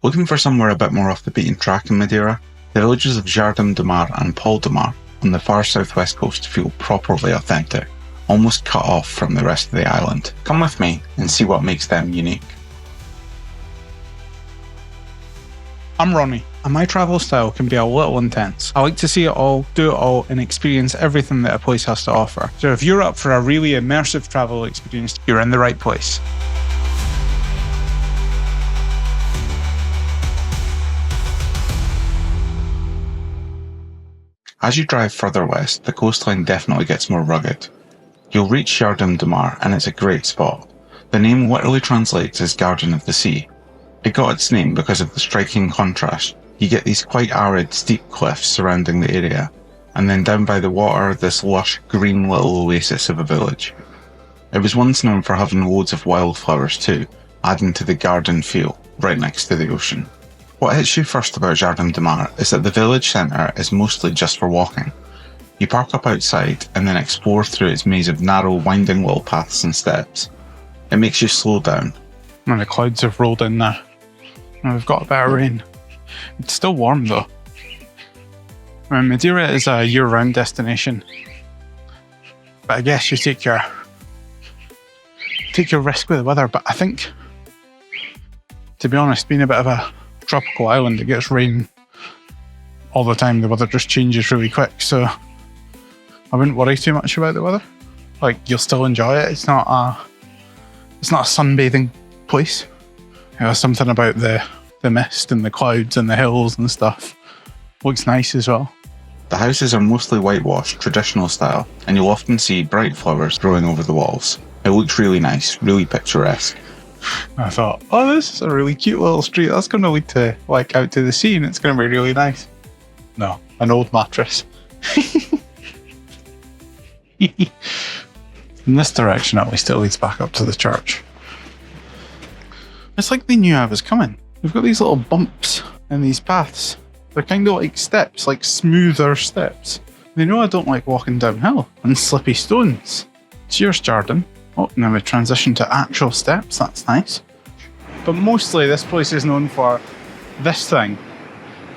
Looking for somewhere a bit more off the beaten track in Madeira, the villages of Jardim de Mar and Pol de Mar on the far southwest coast feel properly authentic, almost cut off from the rest of the island. Come with me and see what makes them unique. I'm Ronnie, and my travel style can be a little intense. I like to see it all, do it all, and experience everything that a place has to offer. So if you're up for a really immersive travel experience, you're in the right place. As you drive further west, the coastline definitely gets more rugged. You'll reach Jardim de Mar, and it's a great spot. The name literally translates as Garden of the Sea. It got its name because of the striking contrast. You get these quite arid, steep cliffs surrounding the area, and then down by the water, this lush, green little oasis of a village. It was once known for having loads of wildflowers too, adding to the garden feel, right next to the ocean. What hits you first about Jardim de Mar is that the village centre is mostly just for walking. You park up outside and then explore through its maze of narrow, winding little paths and steps. It makes you slow down. And the clouds have rolled in there, and we've got a bit of rain. It's still warm though. Madeira is a year-round destination, but I guess you take your risk with the weather. But I think, to be honest, being a bit of a tropical island, it gets rain all the time. The weather just changes really quick, so I wouldn't worry too much about the weather. Like, you'll still enjoy it. It's not a sunbathing place. There's something about the mist and the clouds and the hills and stuff. Looks nice as well. The houses are mostly whitewashed, traditional style, and you'll often see bright flowers growing over the walls. It looks really nice, really picturesque. I thought, oh, this is a really cute little street. That's going to lead to, like, out to the sea, and it's going to be really nice. No, an old mattress. In this direction, at least, it leads back up to the church. It's like they knew I was coming. We've got these little bumps in these paths. They're kind of like steps, like smoother steps. They know I don't like walking downhill on slippy stones. Cheers, Jardim. Oh, now we transition to actual steps. That's nice. But mostly this place is known for this thing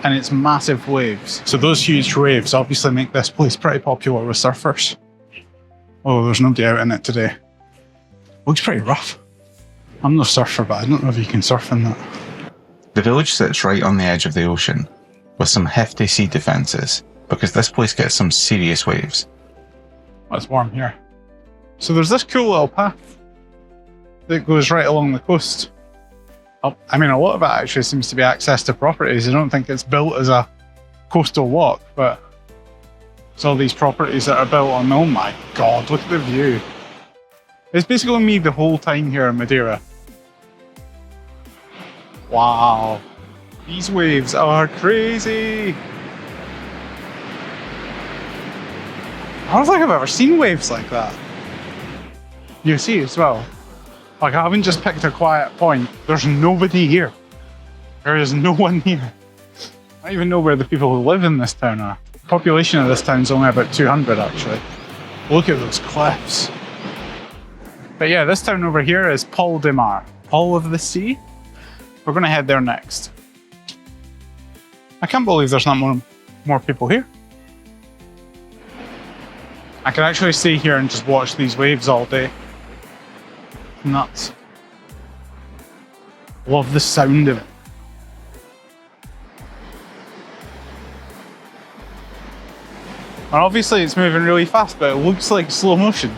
and its massive waves. So those huge waves obviously make this place pretty popular with surfers. Oh, there's nobody out in it today. Looks pretty rough. I'm no surfer, but I don't know if you can surf in that. The village sits right on the edge of the ocean, with some hefty sea defences, because this place gets some serious waves. Oh, it's warm here. So there's this cool little path that goes right along the coast. I mean, a lot of it actually seems to be access to properties. I don't think it's built as a coastal walk, but it's all these properties that are built on, oh my god, look at the view. It's basically me the whole time here in Madeira. Wow, these waves are crazy. I don't think I've ever seen waves like that. You see as well, like I haven't just picked a quiet point. There's nobody here. There is no one here. I don't even know where the people who live in this town are. The population of this town is only about 200 actually. Look at those cliffs. But yeah, this town over here is Pol de Mar, Pol of the Sea. We're going to head there next. I can't believe there's not more people here. I can actually stay here and just watch these waves all day. Nuts. Love the sound of it. And obviously it's moving really fast, but it looks like slow motion.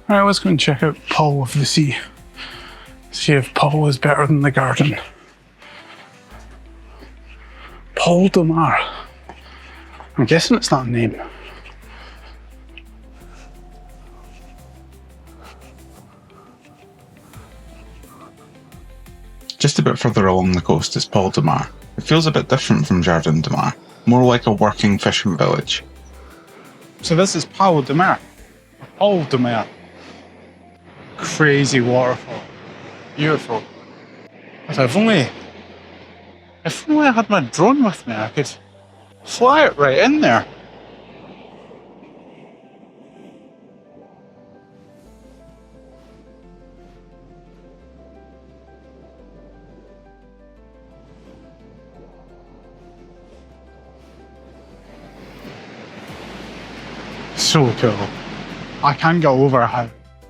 Alright, let's go and check out Pol of the Sea. See if Pol is better than the garden. Pol de Mar. I'm guessing it's not a name. Just a bit further along the coast is Pol de Mar. It feels a bit different from Jardim de Mar, more like a working fishing village. So this is Pol de Mar. Pol de Mar. Crazy waterfall. Beautiful. So if only I had my drone with me, I could fly it right in there. so cool. I can't get over how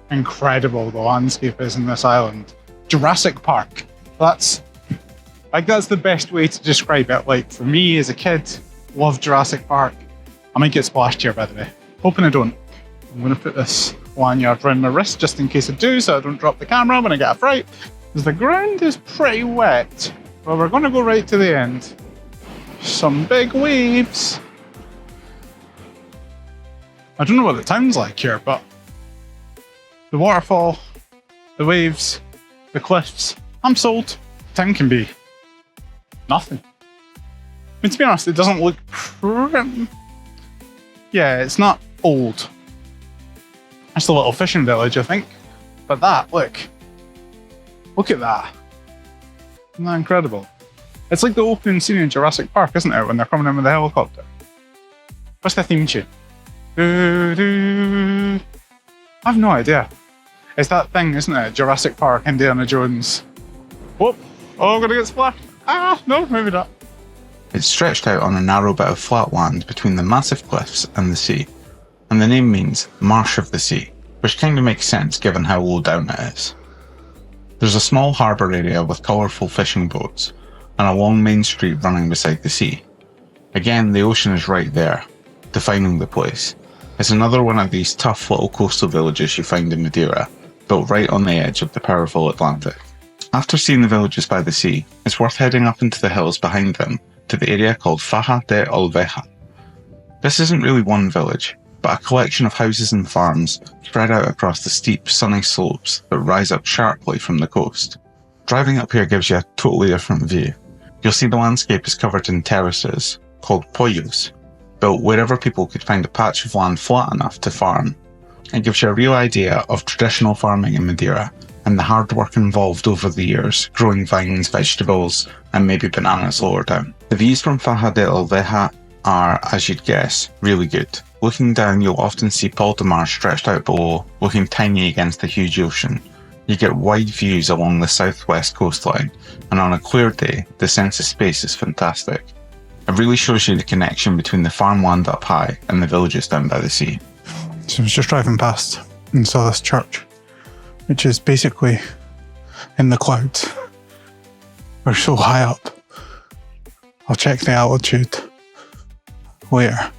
incredible the landscape is in this island. Jurassic Park. That's the best way to describe it. Like, for me as a kid, loved Jurassic Park. I might get splashed here, by the way. Hoping I don't. I'm going to put this lanyard around my wrist just in case I do, so I don't drop the camera when I get a fright. Because the ground is pretty wet. But we're going to go right to the end. Some big waves. I don't know what the town's like here, but the waterfall, the waves, the cliffs, I'm sold. The town can be nothing. I mean, to be honest, it doesn't look yeah, it's not old. It's a little fishing village, I think. But that, look at that. Isn't that incredible? It's like the opening scene in Jurassic Park, isn't it, when they're coming in with the helicopter? What's the theme tune? I have no idea. It's that thing, isn't it? Jurassic Park, Indiana Jones. Whoop! Oh, I'm gonna get splashed. Ah, no, maybe not. It's stretched out on a narrow bit of flat land between the massive cliffs and the sea, and the name means Marsh of the Sea, which kind of makes sense given how low down it is. There's a small harbour area with colourful fishing boats, and a long main street running beside the sea. Again, the ocean is right there, defining the place. It's another one of these tough little coastal villages you find in Madeira, built right on the edge of the powerful Atlantic. After seeing the villages by the sea, it's worth heading up into the hills behind them to the area called Fajã da Ovelha. This isn't really one village, but a collection of houses and farms spread out across the steep, sunny slopes that rise up sharply from the coast. Driving up here gives you a totally different view. You'll see the landscape is covered in terraces, called poios, built wherever people could find a patch of land flat enough to farm. It gives you a real idea of traditional farming in Madeira and the hard work involved over the years, growing vines, vegetables, and maybe bananas lower down. The views from Fajã da Ovelha are, as you'd guess, really good. Looking down, you'll often see Pol de Mar stretched out below, looking tiny against the huge ocean. You get wide views along the southwest coastline, and on a clear day, the sense of space is fantastic. It really shows you the connection between the farmland up high and the villages down by the sea. So I was just driving past and saw this church, which is basically in the clouds. We're so high up. I'll check the altitude later.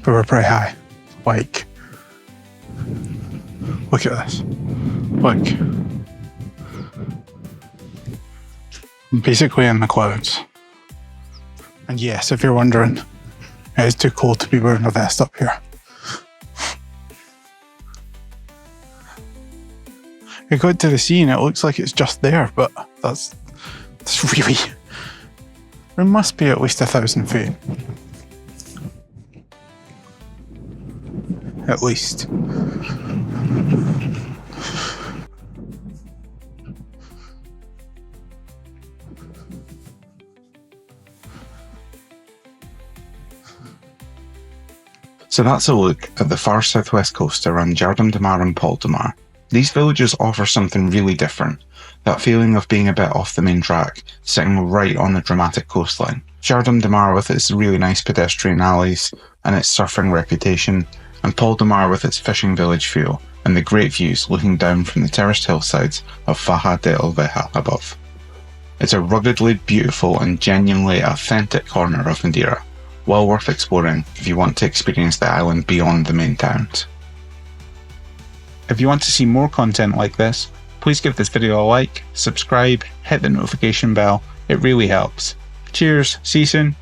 But we're pretty high. Like, look at this. Look. I'm basically in the clouds. And yes, if you're wondering, it is too cold to be wearing a vest up here. You go to the sea and it looks like it's just there, but that's really... There must be at least 1,000 feet. At least. So that's a look at the far southwest coast around Jardim and Pol de Mar. These villages offer something really different, that feeling of being a bit off the main track, sitting right on the dramatic coastline. Jardim with its really nice pedestrian alleys and its surfing reputation, and Pol de Mar with its fishing village feel and the great views looking down from the terraced hillsides of Fajã da Ovelha above. It's a ruggedly beautiful and genuinely authentic corner of Madeira, well worth exploring if you want to experience the island beyond the main towns. If you want to see more content like this, please give this video a like, subscribe, hit the notification bell, it really helps. Cheers, see you soon.